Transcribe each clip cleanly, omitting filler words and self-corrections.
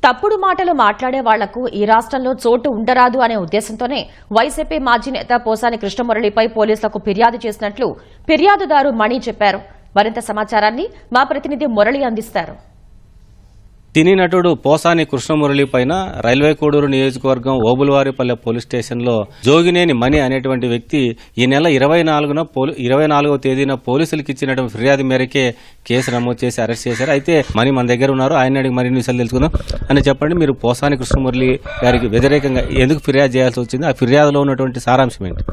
తప్పుడు మాటలు మాట్లాడే వాళ్లకు ఈ రాష్ట్రంలో చోటు ఉండరాదు అనే ఉద్దేశంతోనే వైసీపీ మాజీ నేత పోసాని కృష్ణమురళిపై పోలీసులకు ఫిర్యాదు చేసినట్లు ఫిర్యాదుదారు మణి చెప్పారు. మరింత సమాచారాన్ని మా ప్రతినిధి మురళి అందిస్తారు. సినీ నటుడు పోసాని కృష్ణమురళి పైన రైల్వే కోడూరు నియోజకవర్గం ఓబులవారిపల్లె పోలీస్ స్టేషన్లో జోగినేని మణి అనేటువంటి వ్యక్తి ఈ నెల 24వ తేదీన పోలీసులకు ఇచ్చినటువంటి ఫిర్యాదు మేరకే కేసు నమోదు చేసి అరెస్ట్ చేశారు. అయితే మణి మన దగ్గర ఉన్నారు, ఆయన అడిగి మరిన్ని విషయాలు తెలుసుకుందాం. అని చెప్పండి, మీరు పోసాని కృష్ణమురళి గారికి వ్యతిరేకంగా ఎందుకు ఫిర్యాదు చేయాల్సి వచ్చింది? ఆ ఫిర్యాదులో ఉన్నటువంటి సారాంశం ఏంటి?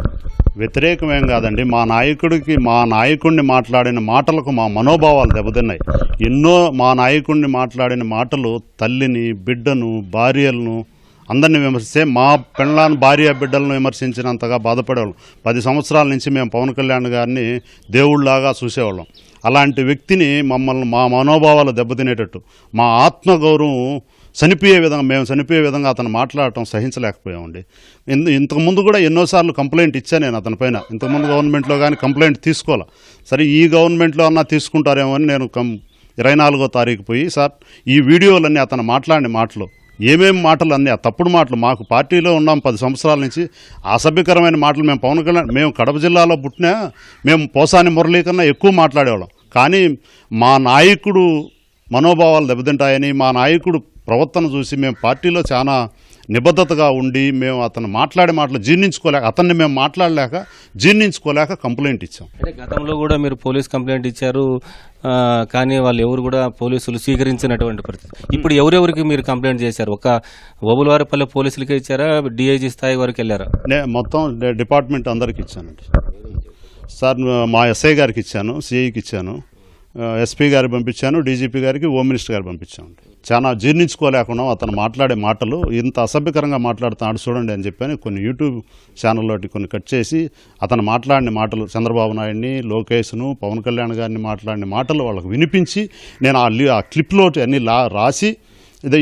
వ్యతిరేకమేం కాదండి, మా నాయకుడిని మాట్లాడిన మాటలకు మా మనోభావాలు దెబ్బతిన్నాయి. ఎన్నో మా నాయకుడిని మాట్లాడిన మాటలు తల్లిని, బిడ్డను, భార్యలను అందరినీ విమర్శిస్తే మా పెళ్ళాన్ని భార్య బిడ్డలను విమర్శించినంతగా బాధపడేవాళ్ళం. 10 సంవత్సరాల నుంచి మేము పవన్ కళ్యాణ్ గారిని దేవుళ్లాగా చూసేవాళ్ళం. అలాంటి వ్యక్తిని మా మనోభావాలు దెబ్బతినేటట్టు, మా ఆత్మగౌరవం మేము చనిపోయే విధంగా అతను మాట్లాడటం సహించలేకపోయామండి. ఇంతకుముందు కూడా ఎన్నోసార్లు కంప్లైంట్ ఇచ్చాను నేను అతని పైన. ఇంతకుముందు గవర్నమెంట్లో కానీ కంప్లైంట్ తీసుకోవాలి. సరే, ఈ గవర్నమెంట్లో అన్నా తీసుకుంటారేమో అని నేను 24వ తారీఖు పోయి, సార్ ఈ వీడియోలన్నీ అతను మాట్లాడిన మాటలు ఏమేమి మాటలు అన్నీ తప్పుడు మాటలు, మాకు పార్టీలో ఉన్నాం 10 సంవత్సరాల నుంచి అసభ్యకరమైన మాటలు. మేము పవన్ కళ్యాణ్, మేము కడప జిల్లాలో పుట్టినా మేము పోసాని మురళి కన్నా ఎక్కువ మాట్లాడేవాళ్ళం. కానీ మా నాయకుడు మనోభావాలు దెబ్బతింటాయని, మా నాయకుడు ప్రవర్తన చూసి మేము పార్టీలో చాలా నిబద్ధతగా ఉండి మేము అతను మాట్లాడే మాటలు అతన్ని మేము మాట్లాడలేక జీర్ణించుకోలేక కంప్లైంట్ ఇచ్చాం. అంటే గతంలో కూడా మీరు పోలీస్ కంప్లైంట్ ఇచ్చారు, కానీ వాళ్ళు ఎవరు కూడా పోలీసులు స్వీకరించినటువంటి పరిస్థితి. ఇప్పుడు ఎవరెవరికి మీరు కంప్లైంట్ చేశారు? ఒక ఓబులవారిపల్లె పోలీసులకే ఇచ్చారా, డిఐజీ స్థాయి వరకు వెళ్ళారా? మొత్తం డిపార్ట్మెంట్ అందరికి ఇచ్చానండి. సార్ మా ఎస్ఐ గారికి ఇచ్చాను, సిఐకి ఇచ్చాను, ఎస్పీ గారికి పంపించాను, డీజీపీ గారికి, హోమ్ మినిస్టర్ గారికి పంపించాను. చాలా జీర్ణించుకోలేకుండా అతను మాట్లాడే మాటలు ఇంత అసభ్యకరంగా మాట్లాడుతున్నాడు చూడండి అని చెప్పని కొన్ని యూట్యూబ్ ఛానల్లో కొన్ని కట్ చేసి అతను మాట్లాడిన మాటలు, చంద్రబాబు నాయుడిని, లోకేష్ను, పవన్ కళ్యాణ్ గారిని మాట్లాడిన మాటలు వాళ్ళకు వినిపించి నేను ఆ క్లిప్లో అన్నీ రాసి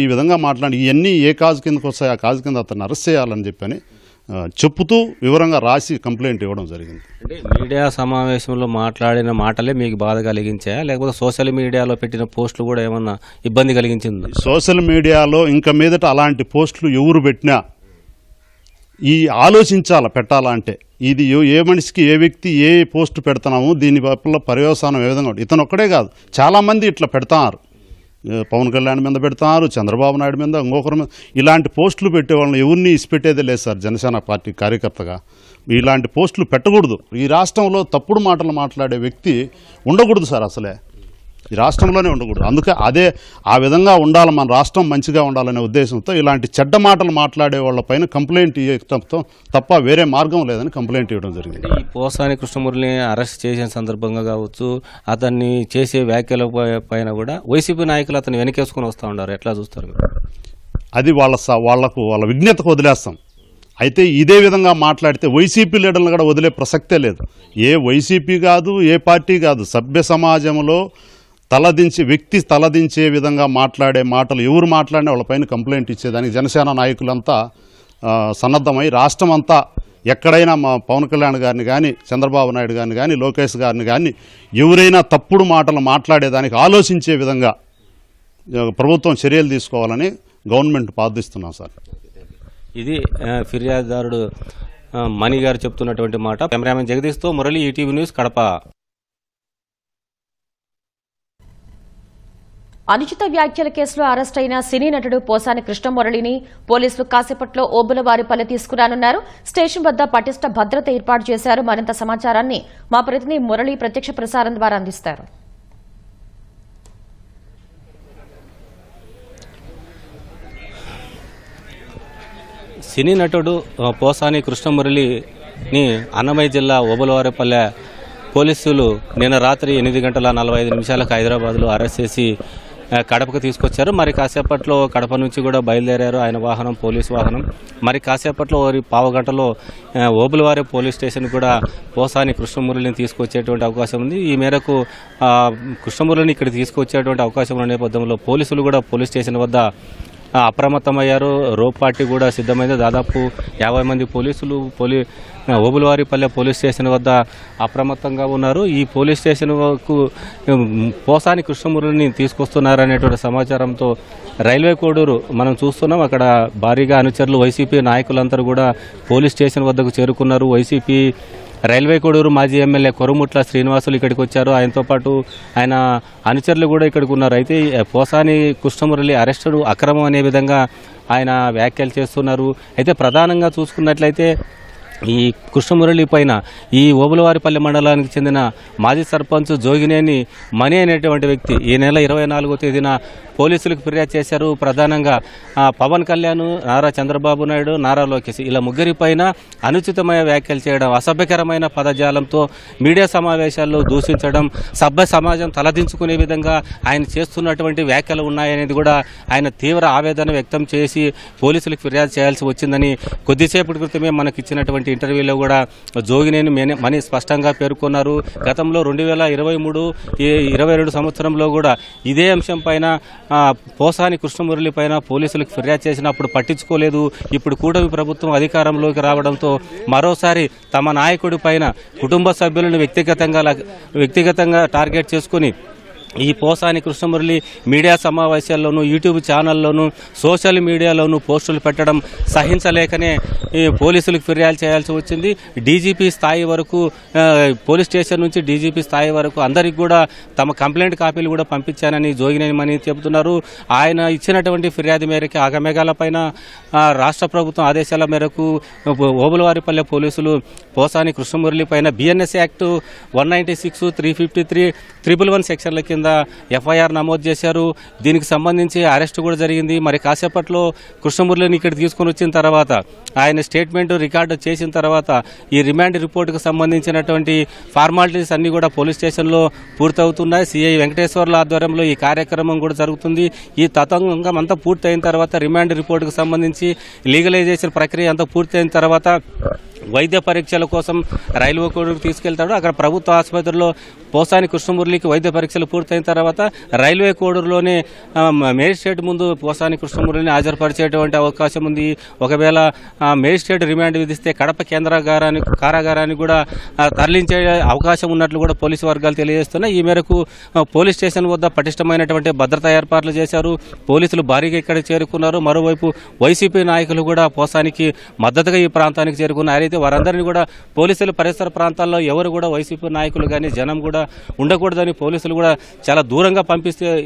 ఈ విధంగా మాట్లాడి ఇవన్నీ ఏ కాజు కిందకు వస్తాయి, ఆ కాజు కింద అతన్ని అరెస్ట్ చేయాలని చెప్పని చెప్పుతూ వివరంగా రాసి కంప్లైంట్ ఇవ్వడం జరిగింది. అంటే మీడియా సమావేశంలో మాట్లాడిన మాటలే మీకు బాధ కలిగించాయా, లేకపోతే సోషల్ మీడియాలో పెట్టిన పోస్టులు కూడా ఏమన్నా ఇబ్బంది కలిగించింది? సోషల్ మీడియాలో ఇంకా మీదట అలాంటి పోస్టులు ఎవరు పెట్టినా ఆలోచించాల పెట్టాలంటే, ఇది ఏ మనిషికి ఏ వ్యక్తి ఏ పోస్ట్ పెడుతున్నాము, దీని వల్ల పర్యవసానం ఏ విధంగా. ఇతను ఒక్కడే కాదు, చాలామంది ఇట్లా పెడతారు. పవన్ కళ్యాణ్ మీద పెడతారు, చంద్రబాబు నాయుడు మీద, ఇంకొకరి మీద. ఇలాంటి పోస్టులు పెట్టేవాళ్ళని ఎవరిని ఇసిపెట్టేదే లేదు సార్. జనసేన పార్టీ కార్యకర్తగా ఇలాంటి పోస్టులు పెట్టకూడదు. ఈ రాష్ట్రంలో తప్పుడు మాటలు మాట్లాడే వ్యక్తి ఉండకూడదు సార్, అసలే ఈ రాష్ట్రంలోనే ఉండకూడదు. అందుకే ఆ విధంగా ఉండాలి, మన రాష్ట్రం మంచిగా ఉండాలనే ఉద్దేశంతో ఇలాంటి చెడ్డ మాటలు మాట్లాడే వాళ్ళపైన కంప్లైంట్ ఇవ్వడంతో తప్ప వేరే మార్గం లేదని కంప్లైంట్ ఇవ్వడం జరిగింది. ఈ పోసాని కృష్ణమురళిని అరెస్ట్ చేసిన సందర్భంగా కావచ్చు, అతన్ని చేసే వ్యాఖ్యల పైన కూడా వైసీపీ నాయకులు అతన్ని వెనకేసుకుని వస్తూ ఉన్నారు. ఎట్లా చూస్తారు మీరు? అది వాళ్ళ విజ్ఞతకు వదిలేస్తాం. అయితే ఇదే విధంగా మాట్లాడితే వైసీపీ లీడర్లను కూడా వదిలే ప్రసక్తే లేదు. ఏ వైసీపీ కాదు, ఏ పార్టీ కాదు, సభ్య సమాజంలో వ్యక్తి తలదించే విధంగా మాట్లాడే మాటలు ఎవరు మాట్లాడినా వాళ్ళపైన కంప్లైంట్ ఇచ్చేదానికి జనసేన నాయకులంతా సన్నద్ధమై రాష్ట్రం అంతా ఎక్కడైనా మా పవన్ కళ్యాణ్ గారిని కానీ, చంద్రబాబు నాయుడు గారిని కానీ, లోకేష్ గారిని కానీ ఎవరైనా తప్పుడు మాటలు మాట్లాడేదానికి ఆలోచించే విధంగా ప్రభుత్వం చర్యలు తీసుకోవాలని గవర్నమెంట్ ప్రార్థిస్తున్నాం సార్. ఇది ఫిర్యాదుదారుడు మణి గారు చెప్తున్నటువంటి మాట. కెమెరామెన్ జగదీష్తో మురళి, ఈటీవీ న్యూస్, కడప. అనుచిత వ్యాఖ్యల కేసులో అరెస్ట్ అయిన సినీ నటుడు పోసాని కృష్ణమురళిని పోలీసులు కాసేపట్లో ఓబులవారిపల్లె తీసుకురానున్నారు. స్టేషన్ వద్ద పటిష్ట భద్రత ఏర్పాటు చేశారు. మరింత సమాచారాన్ని మా ప్రతినిధి మురళి ప్రత్యక్ష ప్రసారం ద్వారా అందిస్తారు. సినీ నటుడు పోసాని కృష్ణమురళిని అన్నమయ్య జిల్లా ఓబులవారిపల్లె పోలీసులు నిన్న రాత్రి 8:45 హైదరాబాద్లో అరెస్ట్ చేసి కడపకు తీసుకొచ్చారు. మరి కాసేపట్లో కడప నుంచి కూడా బయలుదేరారు ఆయన వాహనం, పోలీస్ వాహనం. మరి కాసేపట్లో పావుగంటలో ఓబులవారి పోలీస్ స్టేషన్ కూడా పోసాని కృష్ణమురళిని తీసుకొచ్చేటువంటి అవకాశం ఉంది. ఈ మేరకు కృష్ణమురళిని ఇక్కడ తీసుకొచ్చేటువంటి అవకాశం ఉన్న నేపథ్యంలో పోలీసులు కూడా పోలీస్ స్టేషన్ వద్ద అప్రమత్తమయ్యారు. రోప్ పార్టీ కూడా సిద్ధమైంది. దాదాపు 50 మంది పోలీసులు ఓబులవారిపల్లె పోలీస్ స్టేషన్ వద్ద అప్రమత్తంగా ఉన్నారు. ఈ పోలీస్ స్టేషన్ వరకు పోసాని కృష్ణమురళిని తీసుకొస్తున్నారనేటువంటి సమాచారంతో రైల్వే కోడూరు మనం చూస్తున్నాం. అక్కడ భారీగా అనుచరులు వైసీపీ నాయకులందరూ కూడా పోలీస్ స్టేషన్ వద్దకు చేరుకున్నారు. వైసీపీ రైల్వే కోడూరు మాజీ ఎమ్మెల్యే కొరుముట్ల శ్రీనివాసులు ఇక్కడికి వచ్చారు. ఆయనతో పాటు ఆయన అనుచరులు కూడా ఇక్కడికి ఉన్నారు. అయితే పోసాని కృష్ణమురళి అరెస్టు అక్రమం అనే విధంగా ఆయన వ్యాఖ్యలు చేస్తున్నారు. అయితే ప్రధానంగా చూసుకున్నట్లయితే ఈ కృష్ణమురళి పైన ఈ ఓబులవారిపల్లి మండలానికి చెందిన మాజీ సర్పంచ్ జోగినేని మణి అనేటువంటి వ్యక్తి ఈ నెల 24వ తేదీన పోలీసులకు ఫిర్యాదు చేశారు. ప్రధానంగా పవన్ కళ్యాణ్, నారా చంద్రబాబు నాయుడు, నారా లోకేష్ ఇలా ముగ్గురి పైన అనుచితమైన వ్యాఖ్యలు చేయడం, అసభ్యకరమైన పదజాలంతో మీడియా సమావేశాల్లో దూషించడం, సభ్య సమాజం తలదించుకునే విధంగా ఆయన చేస్తున్నటువంటి వ్యాఖ్యలు ఉన్నాయనేది కూడా ఆయన తీవ్ర ఆవేదన వ్యక్తం చేసి పోలీసులకు ఫిర్యాదు చేయాల్సి వచ్చిందని కొద్దిసేపటి క్రితమే మనకిచ్చినటువంటి ఇంటర్వ్యూలో కూడా జోగినేని మణి స్పష్టంగా పేర్కొన్నారు. గతంలో 2023-22 సంవత్సరంలో కూడా ఇదే అంశం పైన పోసాని కృష్ణమురళి పైన పోలీసులకు ఫిర్యాదు చేసినప్పుడు పట్టించుకోలేదు. ఇప్పుడు కూటమి ప్రభుత్వం అధికారంలోకి రావడంతో మరోసారి తమ నాయకుడి పైన కుటుంబ సభ్యులను వ్యక్తిగతంగా టార్గెట్ చేసుకుని ఈ పోసాని కృష్ణమురళి మీడియా సమావేశాల్లోనూ, యూట్యూబ్ ఛానల్లోనూ, సోషల్ మీడియాలోనూ పోస్టులు పెట్టడం సహించలేకనే పోలీసులకు ఫిర్యాదు చేయాల్సి వచ్చింది. డీజీపీ స్థాయి వరకు, పోలీస్ స్టేషన్ నుంచి డీజీపీ స్థాయి వరకు అందరికి కూడా తమ కంప్లైంట్ కాపీలు కూడా పంపించానని జోగినేని మణి చెబుతున్నారు. ఆయన ఇచ్చినటువంటి ఫిర్యాదు మేరకు ఆగమేఘాల పైన రాష్ట్ర ప్రభుత్వం ఆదేశాల మేరకు ఓబులవారిపల్లె పోలీసులు పోసాని కృష్ణమురళి పైన బిఎన్ఎస్ యాక్ట్ 196, 353, 111 సెక్షన్ల కింద ఎఫ్ఐఆర్ నమోదు చేశారు. దీనికి సంబంధించి అరెస్ట్ కూడా జరిగింది. మరి కాసేపట్లో కృష్ణమురళిని ఇక్కడ తీసుకుని వచ్చిన తర్వాత ఆయన స్టేట్మెంట్ రికార్డు చేసిన తర్వాత ఈ రిమాండ్ రిపోర్టుకు సంబంధించినటువంటి ఫార్మాలిటీస్ అన్ని కూడా పోలీస్ స్టేషన్లో పూర్తవుతున్నాయి. సిఐ వెంకటేశ్వర్ల ఆధ్వర్యంలో ఈ కార్యక్రమం కూడా జరుగుతుంది. ఈ తతంగం అంతా పూర్తయిన తర్వాత రిమాండ్ రిపోర్టుకు సంబంధించి లీగలైజేషన్ ప్రక్రియ అంతా పూర్తయిన తర్వాత వైద్య పరీక్షల కోసం రైల్వే కోడూరుకు తీసుకెళ్తాడు. అక్కడ ప్రభుత్వ ఆసుపత్రిలో పోసాని కృష్ణమురళికి వైద్య పరీక్షలు పూర్తయిన తర్వాత రైల్వే కోడూరులోనే మేజిస్ట్రేట్ ముందు పోసాని కృష్ణమురళిని హాజరుపరిచేటువంటి అవకాశం ఉంది. ఒకవేళ మేజిస్ట్రేట్ రిమాండ్ విధిస్తే కడప కేంద్ర కారాగారానికి కూడా తరలించే అవకాశం ఉన్నట్లు కూడా పోలీసు వర్గాలు తెలియజేస్తున్నాయి. ఈ మేరకు పోలీస్ స్టేషన్ వద్ద పటిష్టమైనటువంటి భద్రతా ఏర్పాట్లు చేశారు. పోలీసులు భారీగా ఇక్కడ చేరుకున్నారు. మరోవైపు వైసీపీ నాయకులు కూడా పోసానికి మద్దతుగా ఈ ప్రాంతానికి చేరుకున్నారు. అయితే వారందరినీ కూడా పోలీసులు పరిసర ప్రాంతాల్లో ఎవరు కూడా వైసీపీ నాయకులు కానీ జనం కూడా ఉండకూడదని పోలీసులు కూడా చాలా దూరంగా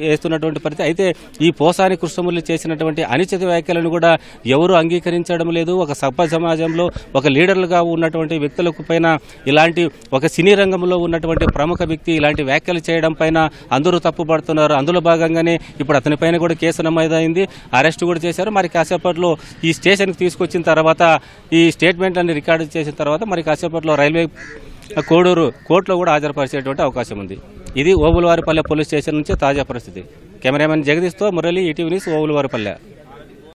వేస్తున్నటువంటి పరిస్థితి. అయితే ఈ పోసాని కృష్ణమురళి చేసినటువంటి అనుచిత వ్యాఖ్యలను కూడా ఎవరు అంగీకరించడం లేదు. ఒక సభ్య సమాజంలో ఒక లీడర్లుగా ఉన్నటువంటి వ్యక్తులకు పైన ఇలాంటి ఒక సినీ రంగంలో ఉన్నటువంటి ప్రముఖ వ్యక్తి ఇలాంటి వ్యాఖ్యలు చేయడం పైన అందరూ తప్పుపడుతున్నారు. అందులో భాగంగానే ఇప్పుడు అతని పైన కూడా కేసు నమోదైంది, అరెస్ట్ కూడా చేశారు. మరి కాసేపట్లో ఈ స్టేషన్కి తీసుకొచ్చిన తర్వాత ఈ స్టేట్మెంట్ అన్ని రికార్డు చేసిన తర్వాత మరి కాసేపట్లో రైల్వే కోడూరు కోర్టులో కూడా హాజరుపరిచేటువంటి అవకాశం ఉంది. ఇది ఓబులవారిపల్లె పోలీస్ స్టేషన్ నుంచి తాజా పరిస్థితి. కెమెరామెన్ జగదీష్తో మురళి, ఈటీవీ న్యూస్, ఓబులవారిపల్లె.